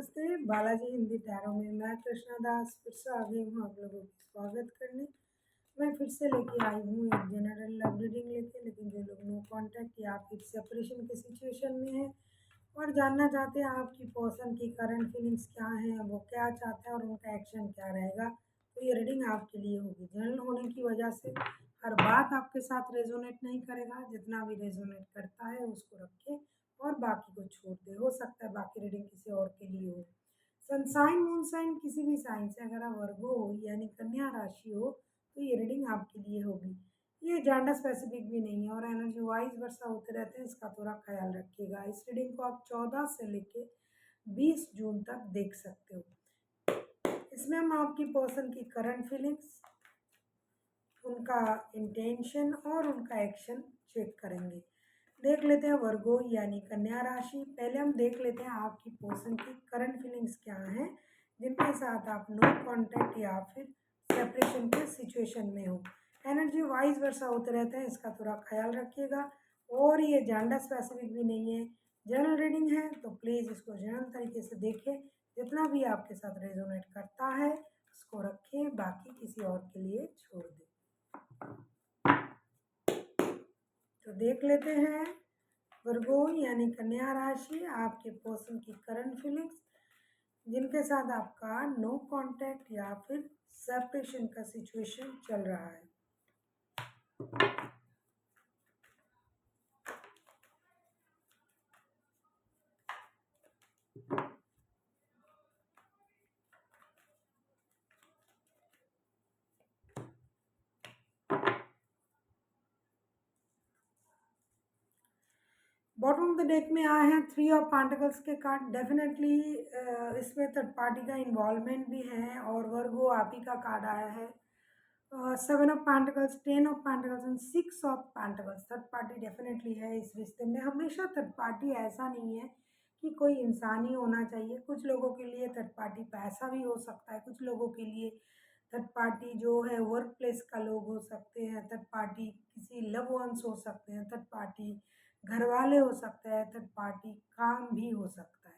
नमस्ते। बालाजी हिंदी टैरो में मैं कृष्णा दास फिर से आ गई हूँ आप लोगों का स्वागत करने। मैं फिर से लेके आई हूँ एक जनरल लव रीडिंग लेके, लेकिन जो लोग नो कांटेक्ट या फिर सेपरेशन के सिचुएशन में है और जानना चाहते हैं आपकी पर्सन की करंट फीलिंग्स क्या हैं, वो क्या चाहते हैं और उनका एक्शन क्या रहेगा, तो ये रीडिंग आपके लिए होगी। जनरल होने की वजह से हर बात आपके साथ रेजोनेट नहीं करेगा, जितना भी रेजोनेट करता है उसको रखें और बाकी को छोड़ दे। हो सकता है बाकी रीडिंग किसी और के लिए हो। सनसाइन मून साइन किसी भी साइन से अगर आप वर्गो हो यानी कन्या राशि हो तो ये रीडिंग आपके लिए होगी। ये जेंडर स्पेसिफिक भी नहीं है और एनर्जी वाइज वर्षा होते रहते हैं, इसका थोड़ा ख्याल रखिएगा। इस रीडिंग को आप 14 से लेके 20 जून तक देख सकते हो। इसमें हम आपकी पर्सन की करंट फीलिंग्स, उनका इंटेंशन और उनका एक्शन चेक करेंगे। देख लेते हैं वर्गो यानी कन्या राशि। पहले हम देख लेते हैं आपकी पर्सन की करंट फीलिंग्स क्या हैं, जिनके साथ आप नो कांटेक्ट या फिर सेपरेशन के सिचुएशन में हो। एनर्जी वाइज वर्षा होते रहते हैं, इसका थोड़ा ख्याल रखिएगा। और ये जेंडर स्पेसिफिक भी नहीं है, जनरल रीडिंग है, तो प्लीज़ इसको जनरल तरीके से देखें। जितना भी आपके साथ रेजोनेट करता है उसको रखें, बाकी किसी और के लिए छोड़ दें। तो देख लेते हैं वर्गो यानी कन्या राशि, आपके पर्सन की करंट फीलिंग्स, जिनके साथ आपका नो कांटेक्ट या फिर सेपरेशन का सिचुएशन चल रहा है। बॉटम ऑफ द डेक में आए हैं 3 ऑफ पेंटिकल्स के कार्ड। डेफिनेटली इसमें थर्ड पार्टी का इन्वॉल्वमेंट भी है और वर्गो आप ही का कार्ड आया है। 7 of pentacles, 10 of pentacles and 6 of pentacles. Third party definitely है इस रिश्ते में। हमेशा थर्ड पार्टी ऐसा नहीं है कि कोई इंसान ही होना चाहिए। कुछ लोगों के लिए थर्ड पार्टी पैसा भी हो सकता है, कुछ लोगों के लिए थर्ड पार्टी जो है वर्क प्लेस का लोग हो सकते हैं, थर्ड पार्टी किसी लव वंस हो सकते हैं, थर्ड पार्टी घर वाले हो सकते हैं, थर्ड पार्टी काम भी हो सकता है।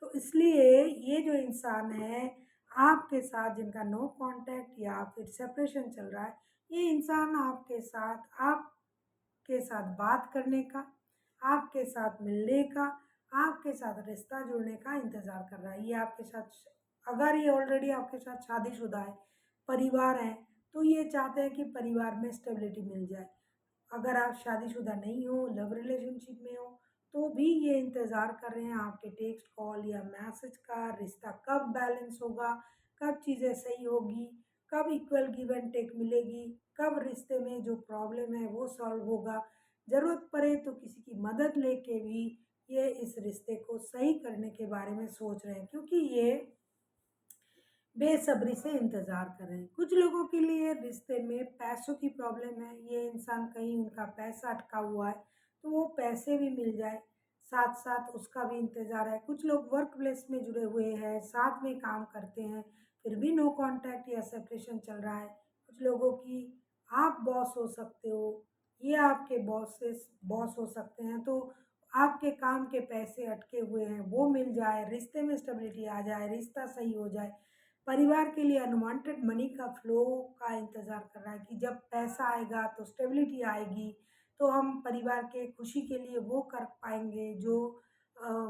तो इसलिए ये जो इंसान है आपके साथ, जिनका नो कांटेक्ट या फिर सेपरेशन चल रहा है, ये इंसान आपके साथ बात करने का, आपके साथ मिलने का, आपके साथ रिश्ता जुड़ने का इंतज़ार कर रहा है। ये आपके साथ, अगर ये ऑलरेडी आपके साथ शादीशुदा है, परिवार है, तो ये चाहते हैं कि परिवार में स्टेबिलिटी मिल जाए। अगर आप शादीशुदा नहीं हो, लव रिलेशनशिप में हो, तो भी ये इंतज़ार कर रहे हैं आपके टेक्स्ट कॉल या मैसेज का। रिश्ता कब बैलेंस होगा, कब चीज़ें सही होगी, कब इक्वल गिव एंड टेक मिलेगी, कब रिश्ते में जो प्रॉब्लम है वो सॉल्व होगा। ज़रूरत पड़े तो किसी की मदद लेके भी ये इस रिश्ते को सही करने के बारे में सोच रहे हैं, क्योंकि ये बेसब्री से इंतज़ार कर रहे हैं। कुछ लोगों के लिए रिश्ते में पैसों की प्रॉब्लम है। ये इंसान, कहीं उनका पैसा अटका हुआ है तो वो पैसे भी मिल जाए, साथ साथ उसका भी इंतज़ार है। कुछ लोग वर्क प्लेस में जुड़े हुए हैं, साथ में काम करते हैं, फिर भी नो कांटेक्ट या सेपरेशन चल रहा है। कुछ लोगों की आप बॉस हो सकते हो, ये आपके बॉस हो सकते हैं, तो आपके काम के पैसे अटके हुए हैं वो मिल जाए, रिश्ते में स्टेबिलिटी आ जाए, रिश्ता सही हो जाए। परिवार के लिए अनवांटेड मनी का फ्लो का इंतज़ार कर रहा है कि जब पैसा आएगा तो स्टेबिलिटी आएगी, तो हम परिवार के खुशी के लिए वो कर पाएंगे जो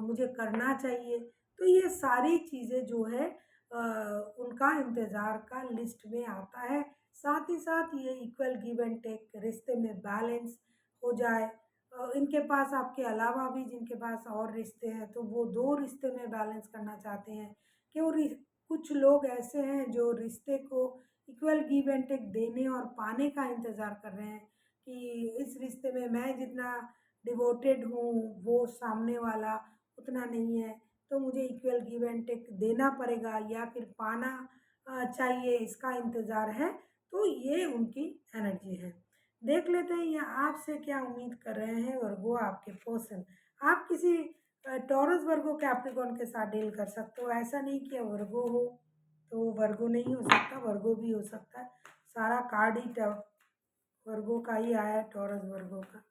मुझे करना चाहिए। तो ये सारी चीज़ें जो है उनका इंतज़ार का लिस्ट में आता है। साथ ही साथ ये इक्वल गिव एंड टेक, रिश्ते में बैलेंस हो जाए। इनके पास आपके अलावा भी जिनके पास और रिश्ते हैं, तो वो 2 रिश्ते में बैलेंस करना चाहते हैं कि वो कुछ लोग ऐसे हैं जो रिश्ते को इक्वल गिव एंड टेक देने और पाने का इंतज़ार कर रहे हैं कि इस रिश्ते में मैं जितना डिवोटेड हूँ वो सामने वाला उतना नहीं है, तो मुझे इक्वल गिव एंड टेक देना पड़ेगा या फिर पाना चाहिए, इसका इंतज़ार है। तो ये उनकी एनर्जी है। देख लेते हैं ये आपसे क्या उम्मीद कर रहे हैं और वो आपके पर्सन। आप किसी टॉरस वर्गो कैप्रिकॉर्न के साथ डील कर सकते हो। ऐसा नहीं कि वर्गो हो तो वर्गो नहीं हो सकता, वर्गो भी हो सकता है। सारा कार्ड ही वर्गो का ही आया है, टॉरस वर्गो का।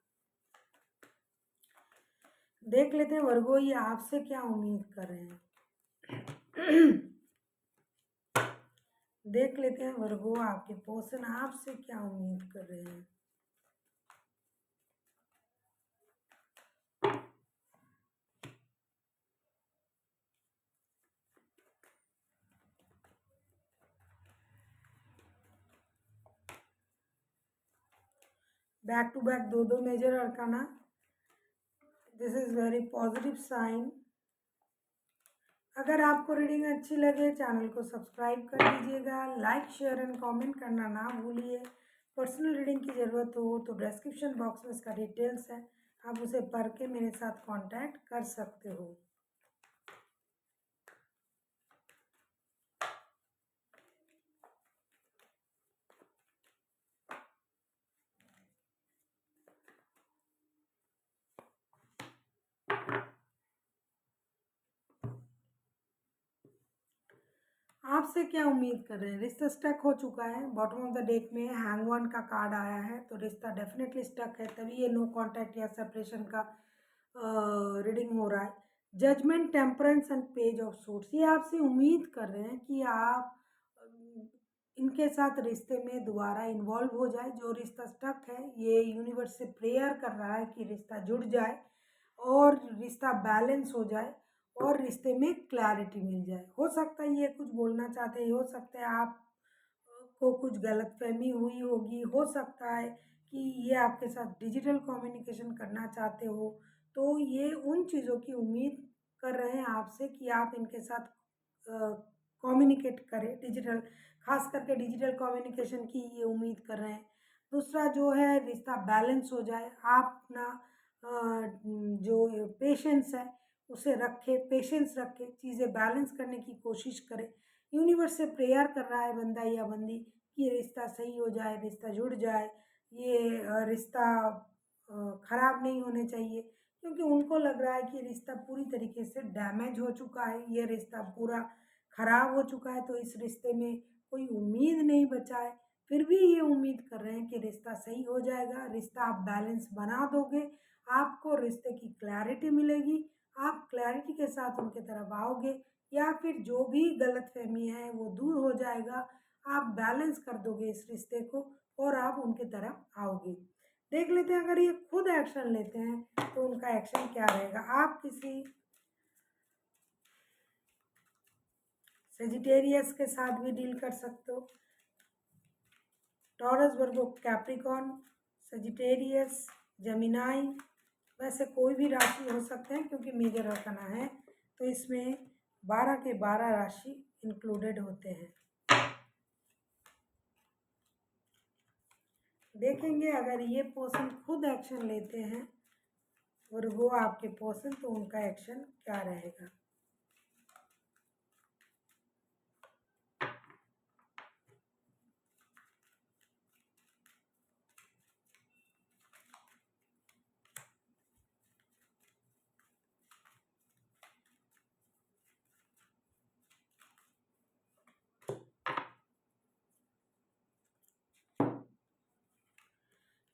देख लेते हैं वर्गो ये आपसे क्या उम्मीद कर रहे हैं। देख लेते हैं वर्गो, आपके पर्सन आपसे क्या उम्मीद कर रहे हैं। बैक टू बैक दो major arcana, this is very positive sign. अगर आपको रीडिंग अच्छी लगे चैनल को सब्सक्राइब कर दीजिएगा, लाइक शेयर एंड कमेंट करना ना भूलिए। पर्सनल रीडिंग की ज़रूरत हो तो डिस्क्रिप्शन बॉक्स में इसका डिटेल्स है, आप उसे पढ़ के मेरे साथ कांटेक्ट कर सकते हो। आपसे क्या उम्मीद कर रहे हैं। रिश्ता स्टक हो चुका है, बॉटम ऑफ द डेक में हैंगवन का कार्ड आया है, तो रिश्ता डेफिनेटली स्टक है, तभी ये नो कांटेक्ट या सेपरेशन का रीडिंग हो रहा है। Judgement, temperance and page of suits, ये आपसे उम्मीद कर रहे हैं कि आप इनके साथ रिश्ते में दोबारा इन्वॉल्व हो जाए। जो रिश्ता स्टक है ये यूनिवर्स से प्रेयर कर रहा है कि रिश्ता जुड़ जाए और रिश्ता बैलेंस हो जाए और रिश्ते में क्लैरिटी मिल जाए। हो सकता है ये कुछ बोलना चाहते हैं, हो सकता है आप को कुछ गलतफहमी हुई होगी, हो सकता है कि ये आपके साथ डिजिटल कम्युनिकेशन करना चाहते हो, तो ये उन चीज़ों की उम्मीद कर रहे हैं आपसे कि आप इनके साथ कम्युनिकेट करें। डिजिटल, खास करके डिजिटल कम्युनिकेशन की ये उम्मीद कर रहे हैं। दूसरा जो है रिश्ता बैलेंस हो जाए, आप अपना जो पेशेंस है उसे रखें, पेशेंस रखें, चीज़ें बैलेंस करने की कोशिश करें। यूनिवर्स से प्रेयर कर रहा है बंदा या बंदी कि ये रिश्ता सही हो जाए, रिश्ता जुड़ जाए, ये रिश्ता ख़राब नहीं होने चाहिए, क्योंकि उनको लग रहा है कि रिश्ता पूरी तरीके से डैमेज हो चुका है, ये रिश्ता पूरा ख़राब हो चुका है, तो इस रिश्ते में कोई उम्मीद नहीं बचा है। फिर भी ये उम्मीद कर रहे हैं कि रिश्ता सही हो जाएगा, रिश्ता आप बैलेंस बना दोगे, आपको रिश्ते की क्लैरिटी मिलेगी, आप क्लैरिटी के साथ उनके तरफ आओगे, या फिर जो भी गलतफहमी है वो दूर हो जाएगा, आप बैलेंस कर दोगे इस रिश्ते को और आप उनके तरफ आओगे। देख लेते हैं अगर ये खुद एक्शन लेते हैं तो उनका एक्शन क्या रहेगा। आप किसी सेजिटेरियस के साथ भी डील कर सकते हो, टॉरस, वर्गो, कैप्रिकॉन, सेजिटेरियस, जेमिनाई, वैसे कोई भी राशि हो सकते हैं क्योंकि मेजर रखना है तो इसमें 12 के 12 राशि इंक्लूडेड होते हैं। देखेंगे अगर ये पर्सन खुद एक्शन लेते हैं और वो आपके पर्सन, तो उनका एक्शन क्या रहेगा।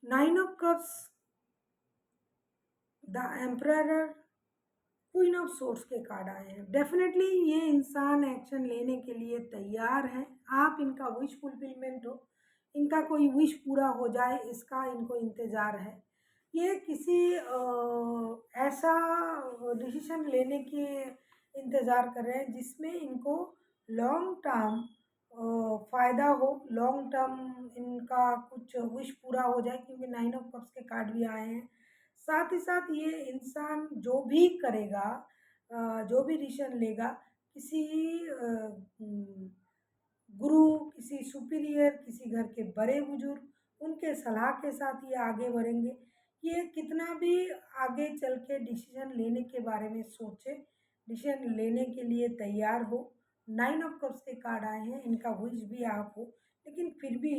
Nine of cups, the emperor, queen of source के कार्ड आए हैं। डेफिनेटली ये इंसान एक्शन लेने के लिए तैयार है, आप इनका विश फुलफिलमेंट हो, इनका कोई विश पूरा हो जाए इसका इनको इंतज़ार है। ये किसी ऐसा डिसीजन लेने के इंतज़ार कर रहे हैं जिसमें इनको लॉन्ग टर्म फ़ायदा हो, लॉन्ग टर्म इनका कुछ विश पूरा हो जाए, क्योंकि नाइन ऑफ कप्स के कार्ड भी आए हैं। साथ ही साथ ये इंसान जो भी करेगा, जो भी डिसीजन लेगा, किसी गुरु, किसी सुपीरियर, किसी घर के बड़े बुजुर्ग, उनके सलाह के साथ ये आगे बढ़ेंगे। ये कितना भी आगे चल के डिसीजन लेने के बारे में सोचे, डिसीजन लेने के लिए तैयार हो। नाइन ऑफ कप्स के कार्ड आए हैं, इनका विश भी आप हो, लेकिन फिर भी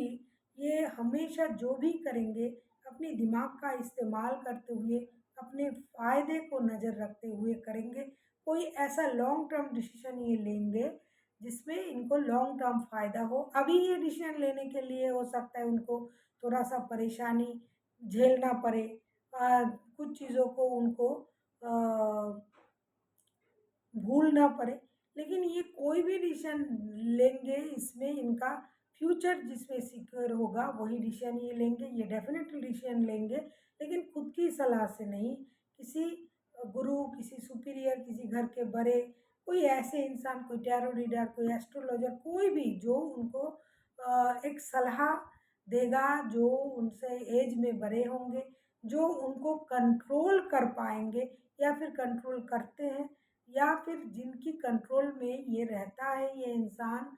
ये हमेशा जो भी करेंगे अपने दिमाग का इस्तेमाल करते हुए, अपने फ़ायदे को नज़र रखते हुए करेंगे। कोई ऐसा लॉन्ग टर्म डिसीजन ये लेंगे जिसमें इनको लॉन्ग टर्म फ़ायदा हो। अभी ये डिसीजन लेने के लिए हो सकता है उनको थोड़ा-सा परेशानी झेलना पड़े, कुछ चीज़ों को उनको भूलना पड़े, लेकिन ये कोई भी डिसीजन लेंगे इसमें इनका फ्यूचर जिसमें सिक्योर होगा वही डिसीजन ये लेंगे, ये डेफिनेटली डिसीजन लेंगे, लेकिन खुद की सलाह से नहीं। किसी गुरु, किसी सुपीरियर, किसी घर के बड़े, कोई ऐसे इंसान, कोई टैरो रीडर, कोई एस्ट्रोलॉजर, कोई भी जो उनको एक सलाह देगा, जो उनसे एज में बड़े होंगे, जो उनको कंट्रोल कर पाएंगे या फिर कंट्रोल करते हैं, या फिर जिनकी कंट्रोल में ये रहता है ये इंसान,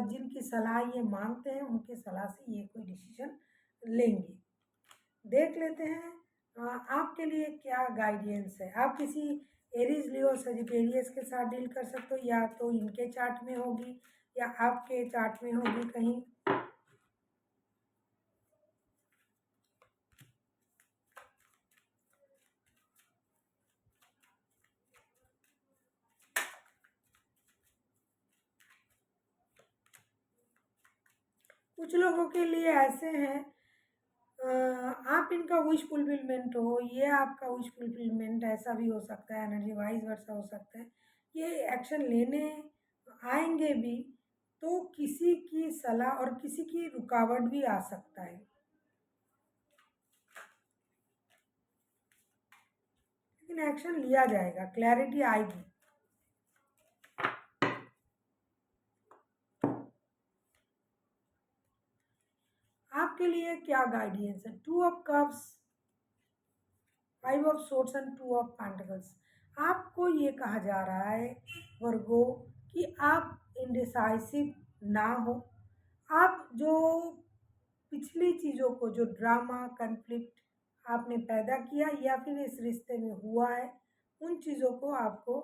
जिनकी सलाह ये मानते हैं, उनकी सलाह से ये कोई डिसीजन लेंगे। देख लेते हैं आपके लिए क्या गाइडेंस है। आप किसी एरीज, लियो, सजिटेरियस के साथ डील कर सकते हो, या तो इनके चार्ट में होगी या आपके चार्ट में होगी कहीं। कुछ लोगों के लिए ऐसे हैं, आप इनका विश फुलफिलमेंट हो, ये आपका विश फुलफिलमेंट, ऐसा भी हो सकता है, एनर्जी वाइज वर्सा हो सकता है। ये एक्शन लेने आएंगे भी तो किसी की सलाह और किसी की रुकावट भी आ सकता है, लेकिन एक्शन लिया जाएगा, क्लैरिटी आएगी। आपके लिए क्या गाइडेंस है? Two of cups, five of swords and two of pentacles. आपको ये कहा जा रहा है वर्गो कि आप इंडिसाइसिव ना हो। आप जो पिछली चीज़ों को, जो ड्रामा, कन्फ्लिक्ट आपने पैदा किया या फिर इस रिश्ते में हुआ है, उन चीज़ों को आपको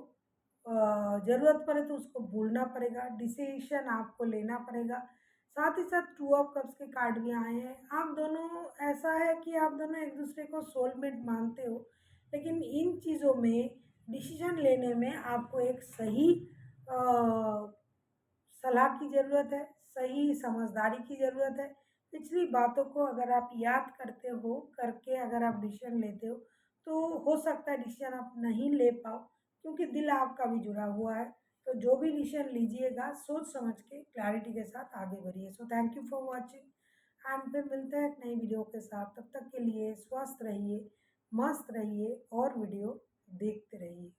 ज़रूरत पड़े तो उसको भूलना पड़ेगा, डिसीजन आपको लेना पड़ेगा। साथ ही साथ टू ऑफ कप्स के कार्ड भी आए हैं। आप दोनों, ऐसा है कि आप दोनों एक दूसरे को सोलमेट मानते हो, लेकिन इन चीज़ों में डिसीजन लेने में आपको एक सही सलाह की ज़रूरत है, सही समझदारी की ज़रूरत है। पिछली बातों को अगर आप याद करते हो, करके अगर आप डिसीजन लेते हो हो सकता है डिसीजन आप नहीं ले पाओ, क्योंकि दिल आपका भी जुड़ा हुआ है। तो जो भी डिसीजन लीजिएगा सोच समझ के क्लैरिटी के साथ आगे बढ़िए। So thank you for watching and फिर मिलते हैं एक नई वीडियो के साथ। तब तक के लिए स्वस्थ रहिए, मस्त रहिए और वीडियो देखते रहिए।